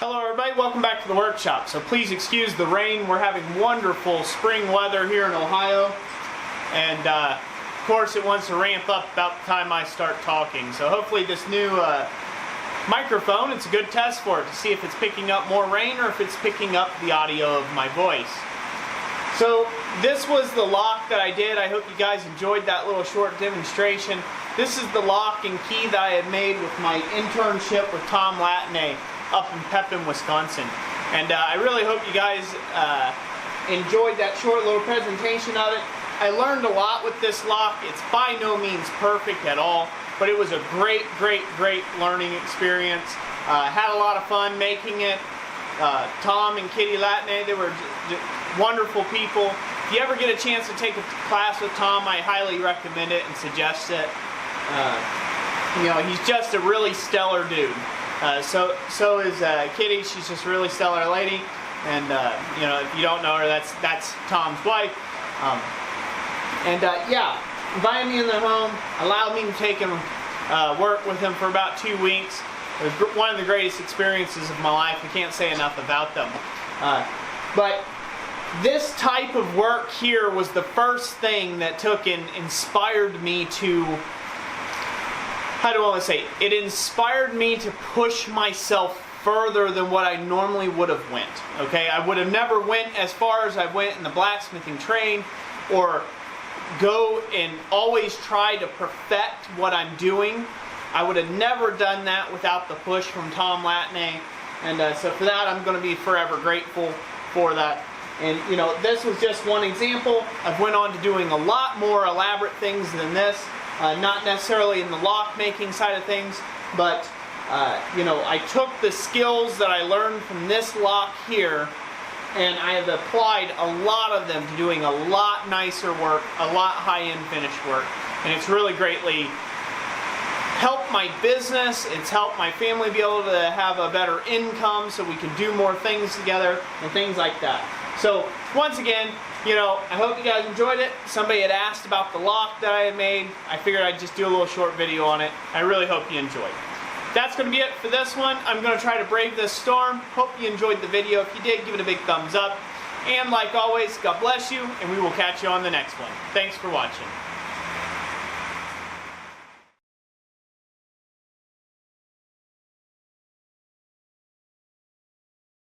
Hello everybody, welcome back to the workshop. So please excuse the rain. We're having wonderful spring weather here in Ohio. And of course it wants to ramp up about the time I start talking. So hopefully this new microphone, it's a good test for it to see if it's picking up more rain or if it's picking up the audio of my voice. So this was the lock that I did. I hope you guys enjoyed that little short demonstration. This is the lock and key that I had made with my internship with Tom Latane up in Pepin, Wisconsin. And I really hope you guys enjoyed that short little presentation of it. I learned a lot with this lock. It's by no means perfect at all, but it was a great learning experience. Had a lot of fun making it. Tom and Kitty Latane, they were just wonderful people. If you ever get a chance to take a class with Tom, I highly recommend it and suggest it. You know, he's just a really stellar dude. So is Kitty. She's just a really stellar lady, and you know, if you don't know her, that's Tom's wife. Yeah, invited me in their home, allowed me to take him work with him for about 2 weeks. It was one of the greatest experiences of my life. I can't say enough about them. But this type of work here was the first thing that took and inspired me to, how do I want to say, it inspired me to push myself further than what I normally would have went. Okay, I would have never went as far as I went in the blacksmithing trade, or go and always try to perfect what I'm doing. I would have never done that without the push from Tom Latane, and so for that I'm going to be forever grateful for that. And you know, this was just one example. I've went on to doing a lot more elaborate things than this. Not necessarily in the lock making side of things, but you know, I took the skills that I learned from this lock here, and I have applied a lot of them to doing a lot nicer work, a lot high-end finished work, and it's really greatly helped my business. It's helped my family be able to have a better income so we can do more things together and things like that. So once again, you know, I hope you guys enjoyed it. Somebody had asked about the lock that I had made. I figured I'd just do a little short video on it. I really hope you enjoyed. That's going to be it for this one. I'm going to try to brave this storm. Hope you enjoyed the video. If you did, give it a big thumbs up. And like always, God bless you, and we will catch you on the next one. Thanks for watching.